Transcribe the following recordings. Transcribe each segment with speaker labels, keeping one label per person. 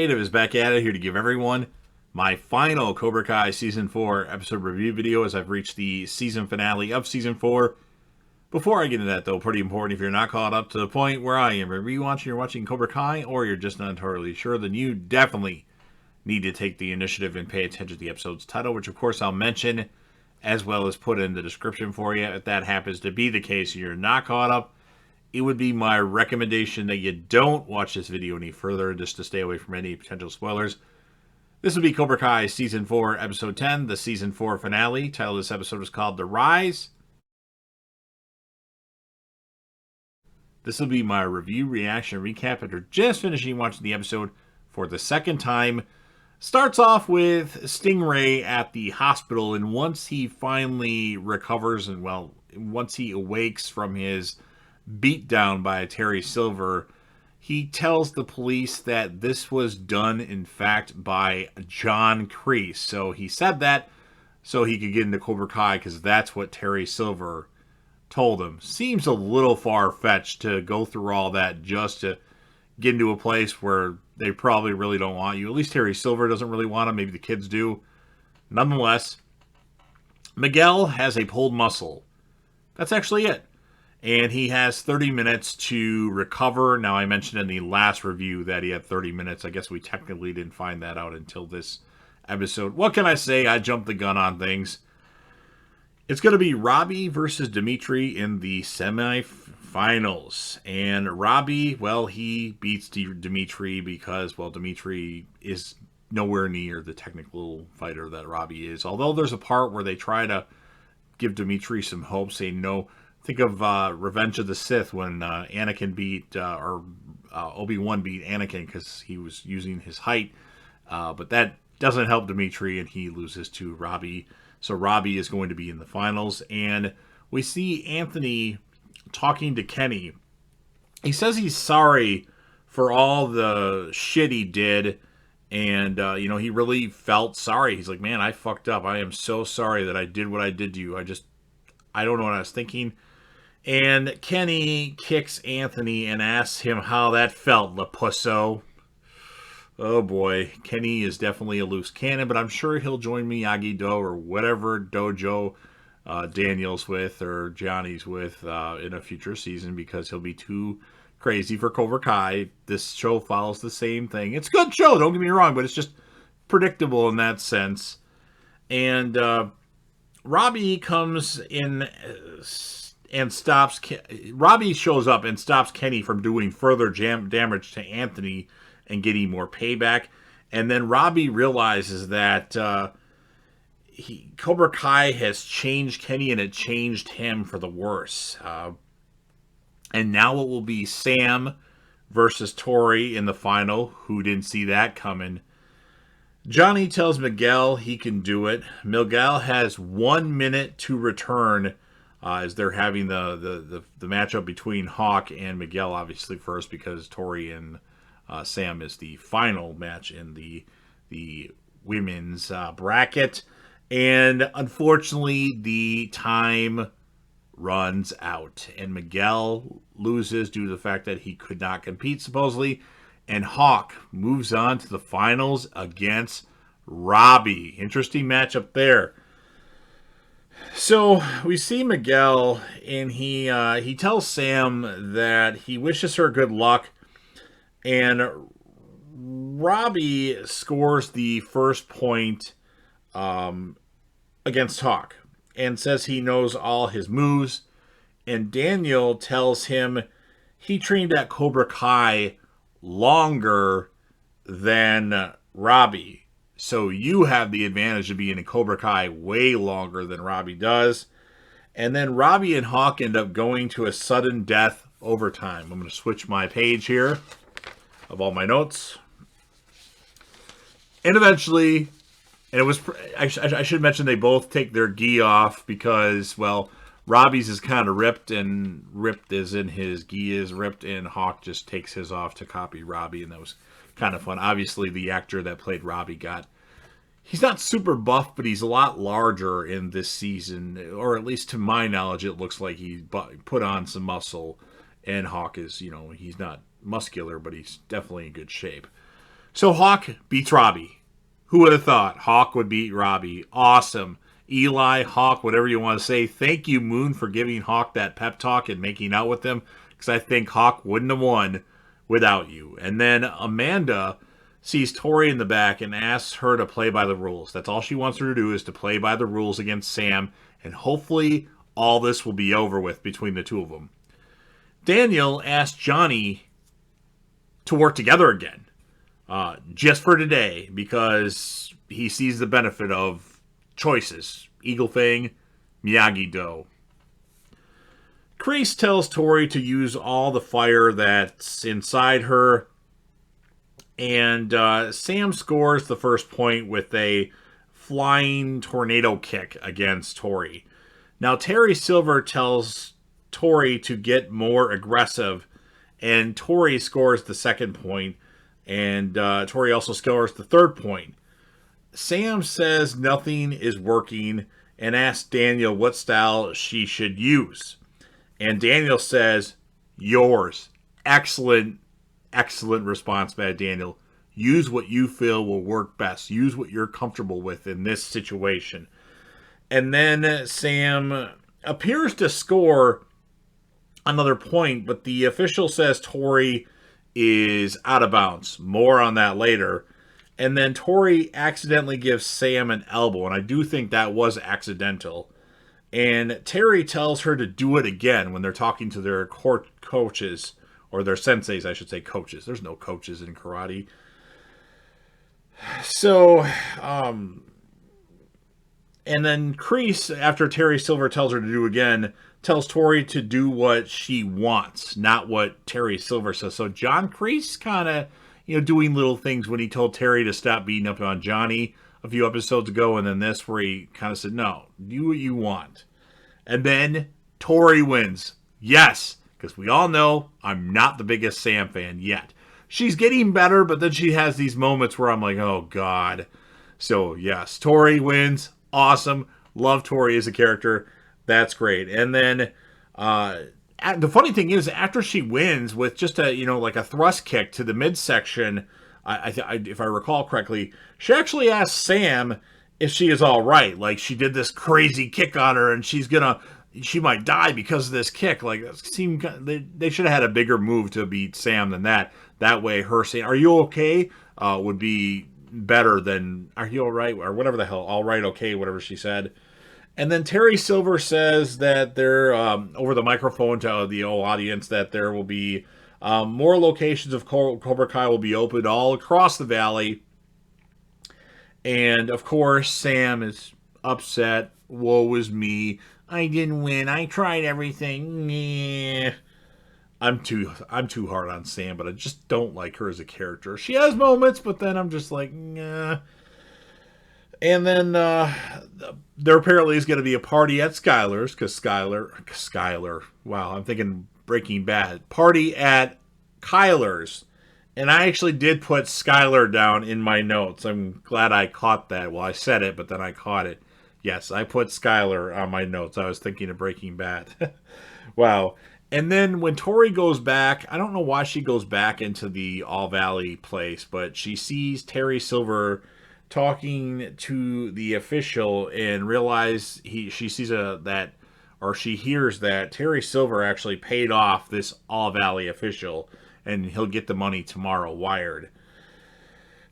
Speaker 1: Dave is back at it here to give everyone my final Cobra Kai Season 4 episode review video as I've reached the season finale of Season 4. Before I get into that, though, pretty important, if you're not caught up to the point where I am, you're watching Cobra Kai, or you're just not entirely sure, then you definitely need to take the initiative and pay attention to the episode's title, which of course I'll mention, as well as put in the description for you. If that happens to be the case and you're not caught up, it would be my recommendation that you don't watch this video any further, just to stay away from any potential spoilers. This would be Cobra Kai Season 4, Episode 10, the Season 4 finale. Title of this episode is called The Rise. This will be my review, reaction, recap after just finishing watching the episode for the second time. Starts off with Stingray at the hospital, and once he finally recovers and, well, once he awakes from his beatdown by Terry Silver, he tells the police that this was done, in fact, by John Kreese. So he said that so he could get into Cobra Kai because that's what Terry Silver told him. Seems a little far-fetched to go through all that just to get into a place where they probably really don't want you. At least Terry Silver doesn't really want him. Maybe the kids do. Nonetheless, Miguel has a pulled muscle. That's actually it. And he has 30 minutes to recover. Now, I mentioned in the last review that he had 30 minutes. I guess we technically didn't find that out until this episode. What can I say? I jumped the gun on things. It's going to be Robbie versus Dimitri in the semifinals. And Robbie, well, he beats Dimitri because, well, Dimitri is nowhere near the technical fighter that Robbie is. Although there's a part where they try to give Dimitri some hope, saying no. Think of Revenge of the Sith when Anakin beat, Obi-Wan beat Anakin because he was using his height. But that doesn't help Dimitri, and he loses to Robbie. So Robbie is going to be in the finals. And we see Anthony talking to Kenny. He says he's sorry for all the shit he did. And, he really felt sorry. He's like, man, I fucked up. I am so sorry that I did what I did to you. I don't know what I was thinking. And Kenny kicks Anthony and asks him how that felt, Lapusso. Oh boy, Kenny is definitely a loose cannon, but I'm sure he'll join Miyagi-Do or whatever dojo Daniel's with or Johnny's with in a future season because he'll be too crazy for Cobra Kai. This show follows the same thing. It's a good show, don't get me wrong, but it's just predictable in that sense. And Robbie comes in and stops. Robbie shows up and stops Kenny from doing further damage to Anthony and getting more payback. And then Robbie realizes that Cobra Kai has changed Kenny and it changed him for the worse. And now it will be Sam versus Tori in the final. Who didn't see that coming? Johnny tells Miguel he can do it. Miguel has 1 minute to return as they're having the matchup between Hawk and Miguel, obviously first because Tori and Sam is the final match in the women's bracket. And unfortunately, the time runs out. And Miguel loses due to the fact that he could not compete, supposedly. And Hawk moves on to the finals against Robbie. Interesting matchup there. So we see Miguel, and he tells Sam that he wishes her good luck. And Robbie scores the first point against Hawk and says he knows all his moves. And Daniel tells him he trained at Cobra Kai longer than Robbie. So you have the advantage of being in Cobra Kai way longer than Robbie does. And then Robbie and Hawk end up going to a sudden death overtime. I'm going to switch my page here of all my notes. And eventually, and it was, I should mention they both take their gi off because, well, Robbie's is kind of ripped, and ripped as in his gi is ripped, and Hawk just takes his off to copy Robbie, and that was kind of fun. Obviously, the actor that played Robbie he's not super buff, but he's a lot larger in this season, or at least to my knowledge, it looks like he put on some muscle, and Hawk is, he's not muscular, but he's definitely in good shape. So Hawk beats Robbie. Who would have thought Hawk would beat Robbie? Awesome. Eli, Hawk, whatever you want to say. Thank you, Moon, for giving Hawk that pep talk and making out with him, because I think Hawk wouldn't have won without you. And then Amanda sees Tori in the back and asks her to play by the rules. That's all she wants her to do, is to play by the rules against Sam, and hopefully all this will be over with between the two of them. Daniel asks Johnny to work together again, just for today, because he sees the benefit of choices. Eagle Fang, Miyagi-Do. Kreese tells Tori to use all the fire that's inside her, and Sam scores the first point with a flying tornado kick against Tori. Now, Terry Silver tells Tori to get more aggressive, and Tori scores the second point, and Tori also scores the third point. Sam says nothing is working and asks Daniel what style she should use. And Daniel says, yours. Excellent, excellent response by Daniel. Use what you feel will work best. Use what you're comfortable with in this situation. And then Sam appears to score another point, but the official says Tori is out of bounds. More on that later. And then Tori accidentally gives Sam an elbow, and I do think that was accidental. And Terry tells her to do it again when they're talking to their coaches, or their senseis, I should say, coaches. There's no coaches in karate. So, and then Kreese, after Terry Silver tells her to do again, tells Tori to do what she wants, not what Terry Silver says. So John Kreese kind of, doing little things when he told Terry to stop beating up on Johnny a few episodes ago, and then this where he kind of said, no, do what you want. And then Tori wins. Yes, because we all know I'm not the biggest Sam fan yet. She's getting better, but then she has these moments where I'm like, oh, God. So, yes, Tori wins. Awesome. Love Tori as a character. That's great. And then the funny thing is, after she wins with just a, like a thrust kick to the midsection, if I recall correctly, she actually asked Sam if she is all right. Like, she did this crazy kick on her, and she might die because of this kick. Like, it seemed they should have had a bigger move to beat Sam than that. That way, her saying, "Are you okay?" Would be better than "Are you all right?" or whatever the hell, "All right, okay," whatever she said. And then Terry Silver says that there, over the microphone to the audience, that there will be more locations of Cobra Kai will be opened all across the valley. And, of course, Sam is upset. Woe is me. I didn't win. I tried everything. Nah. I'm too hard on Sam, but I just don't like her as a character. She has moments, but then I'm just like, nah. And then there apparently is going to be a party at Skylar's, because Skylar, wow, I'm thinking Breaking Bad. Party at Kyler's. And I actually did put Skylar down in my notes. I'm glad I caught that. Well, I said it, but then I caught it. Yes, I put Skylar on my notes. I was thinking of Breaking Bad. Wow. And then when Tori goes back, I don't know why she goes back into the All Valley place, but she sees Terry Silver talking to the official and she hears that Terry Silver actually paid off this All Valley official, and he'll get the money tomorrow wired.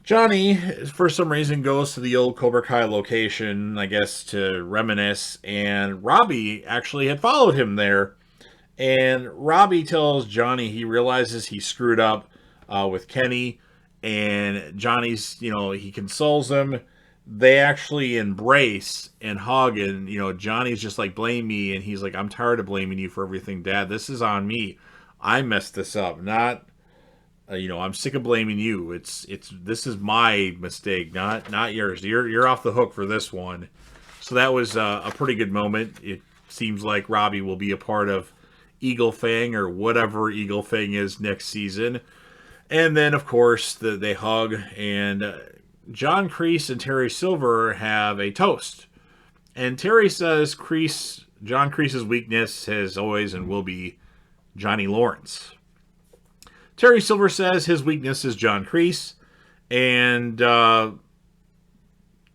Speaker 1: Johnny, for some reason, goes to the old Cobra Kai location, I guess, to reminisce, and Robbie actually had followed him there. And Robbie tells Johnny he realizes he screwed up with Kenny, and Johnny's, he consoles him. They actually embrace and hug, and, Johnny's just like, blame me, and he's like, I'm tired of blaming you for everything, Dad. This is on me. I messed this up, not, I'm sick of blaming you. This is my mistake, not yours. You're off the hook for this one. So that was a pretty good moment. It seems like Robbie will be a part of Eagle Fang, or whatever Eagle Fang is next season. And then, of course, they hug, and John Kreese and Terry Silver have a toast. And Terry says John Kreese's weakness has always and will be Johnny Lawrence. Terry Silver says his weakness is John Kreese, And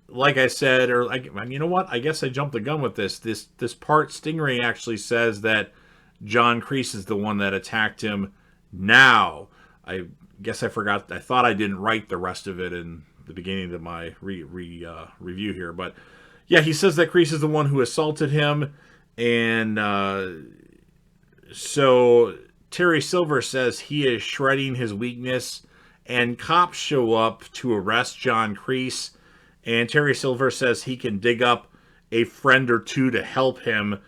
Speaker 1: like I said, or like, you know what? I guess I jumped the gun with this. This part, Stingray actually says that John Kreese is the one that attacked him. Now, I guess I forgot. I thought I didn't write the rest of it in the beginning of my review here, but yeah, he says that Kreese is the one who assaulted him, and so Terry Silver says he is shredding his weakness, and cops show up to arrest John Kreese. And Terry Silver says he can dig up a friend or two to help him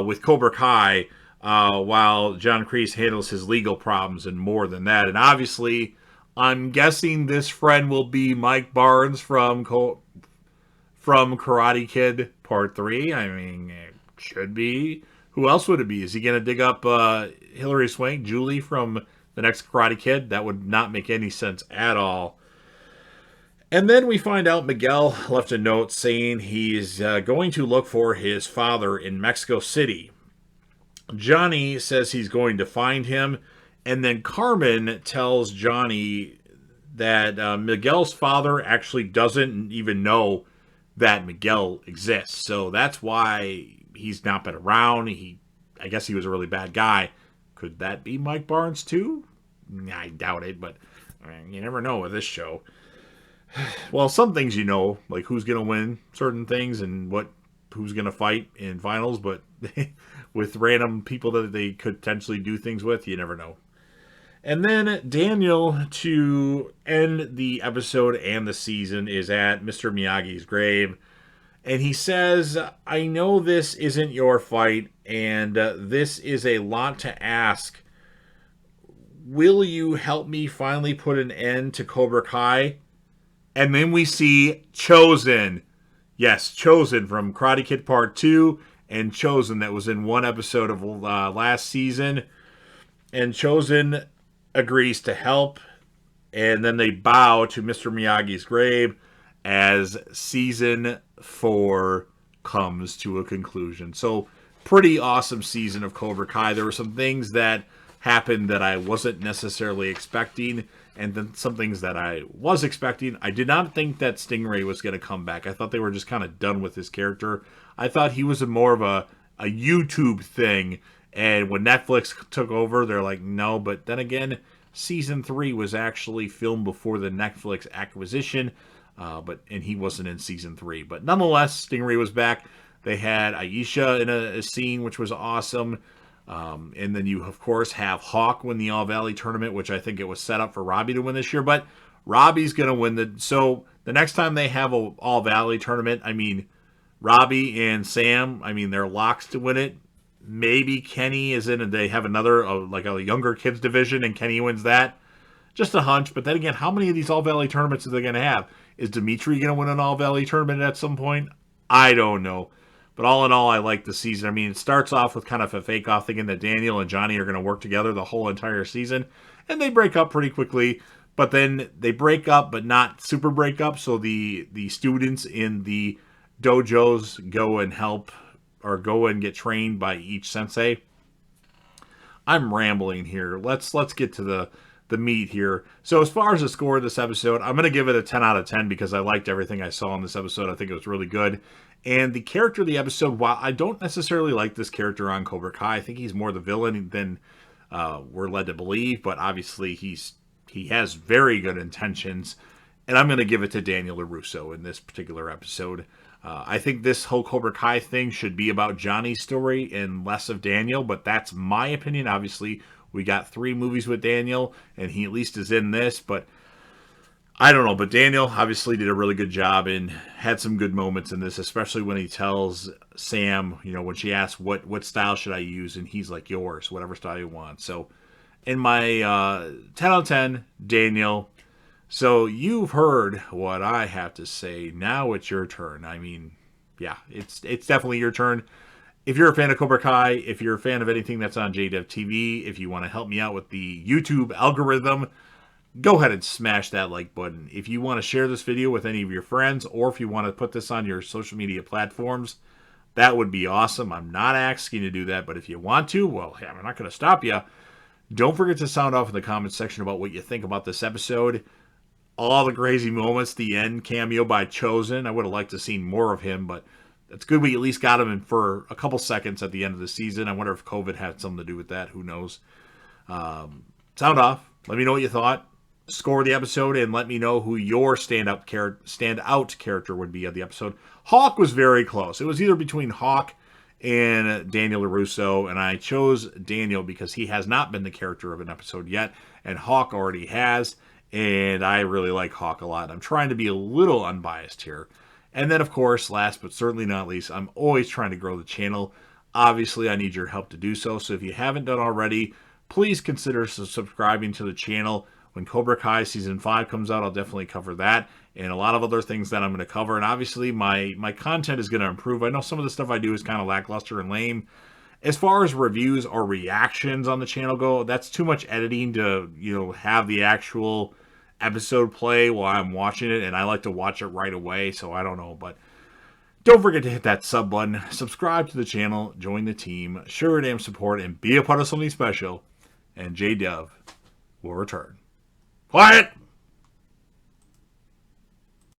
Speaker 1: with Cobra Kai while John Kreese handles his legal problems and more than that. And obviously, I'm guessing this friend will be Mike Barnes from Karate Kid Part 3. I mean, it should be. Who else would it be? Is he going to dig up Hilary Swank, Julie from the next Karate Kid? That would not make any sense at all. And then we find out Miguel left a note saying he's going to look for his father in Mexico City. Johnny says he's going to find him. And then Carmen tells Johnny that Miguel's father actually doesn't even know that Miguel exists. So that's why he's not been around. I guess he was a really bad guy. Could that be Mike Barnes too? I doubt it, but I mean, you never know with this show. Well, some things you know, like who's going to win certain things and who's going to fight in finals, but with random people that they could potentially do things with, you never know. And then Daniel, to end the episode and the season, is at Mr. Miyagi's grave. And he says, I know this isn't your fight, and this is a lot to ask. Will you help me finally put an end to Cobra Kai? And then we see Chosen. Yes, Chosen from Karate Kid Part 2 and Chosen that was in one episode of last season. And Chosen agrees to help. And then they bow to Mr. Miyagi's grave as season 4 comes to a conclusion. So, pretty awesome season of Cobra Kai. There were some things that happened that I wasn't necessarily expecting, and then some things that I was expecting. I did not think that Stingray was going to come back. I thought they were just kind of done with his character. I thought he was more of a YouTube thing, and when Netflix took over, they're like, no. But then again, season 3 was actually filmed before the Netflix acquisition, and he wasn't in season 3. But nonetheless, Stingray was back. They had Aisha in a scene, which was awesome. And then you, of course, have Hawk win the All Valley tournament, which I think it was set up for Robbie to win this year. But Robbie's going to win so the next time they have a All Valley tournament, I mean, Robbie and Sam, I mean, they're locks to win it. Maybe Kenny is in, and they have another, like a younger kids division, and Kenny wins that. Just a hunch. But then again, how many of these All Valley tournaments are they going to have? Is Dimitri going to win an All Valley tournament at some point? I don't know. But all in all, I like the season. I mean, it starts off with kind of a fake-off thinking that Daniel and Johnny are going to work together the whole entire season. And they break up pretty quickly. But then they break up, but not super break up. So the students in the dojos go and help or go and get trained by each sensei. I'm rambling here. Let's get to the meat here. So as far as the score of this episode, I'm going to give it a 10 out of 10 because I liked everything I saw in this episode. I think it was really good. And the character of the episode, while I don't necessarily like this character on Cobra Kai, I think he's more the villain than we're led to believe. But obviously, he has very good intentions. And I'm going to give it to Daniel LaRusso in this particular episode. I think this whole Cobra Kai thing should be about Johnny's story and less of Daniel. But that's my opinion. Obviously, we got 3 movies with Daniel, and he at least is in this. But I don't know, but Daniel obviously did a really good job and had some good moments in this, especially when he tells Sam, when she asks, what style should I use? And he's like, yours, whatever style you want. So in my 10 out of 10, Daniel. So you've heard what I have to say. Now it's your turn. I mean, yeah, it's definitely your turn. If you're a fan of Cobra Kai, if you're a fan of anything that's on JDev TV, if you want to help me out with the YouTube algorithm, go ahead and smash that like button. If you want to share this video with any of your friends, or if you want to put this on your social media platforms, that would be awesome. I'm not asking you to do that, but if you want to, well, hey, I'm not going to stop you. Don't forget to sound off in the comments section about what you think about this episode. all the crazy moments. The end cameo by Chosen. I would have liked to have seen more of him, but it's good we at least got him in for a couple seconds at the end of the season. I wonder if COVID had something to do with that. Who knows? Sound off. Let me know what you thought. Score the episode and let me know who your standout character would be of the episode. Hawk was very close. It was either between Hawk and Daniel LaRusso, and I chose Daniel because he has not been the character of an episode yet, and Hawk already has, and I really like Hawk a lot. I'm trying to be a little unbiased here. And then, of course, last but certainly not least, I'm always trying to grow the channel. Obviously, I need your help to do so, so if you haven't done already, please consider subscribing to the channel. When Cobra Kai Season 5 comes out, I'll definitely cover that and a lot of other things that I'm going to cover. And obviously, my content is going to improve. I know some of the stuff I do is kind of lackluster and lame. As far as reviews or reactions on the channel go, that's too much editing to, have the actual episode play while I'm watching it. And I like to watch it right away, so I don't know. But don't forget to hit that sub button, subscribe to the channel, join the team, show your damn support, and be a part of something special. And J-Dub will return. Quiet!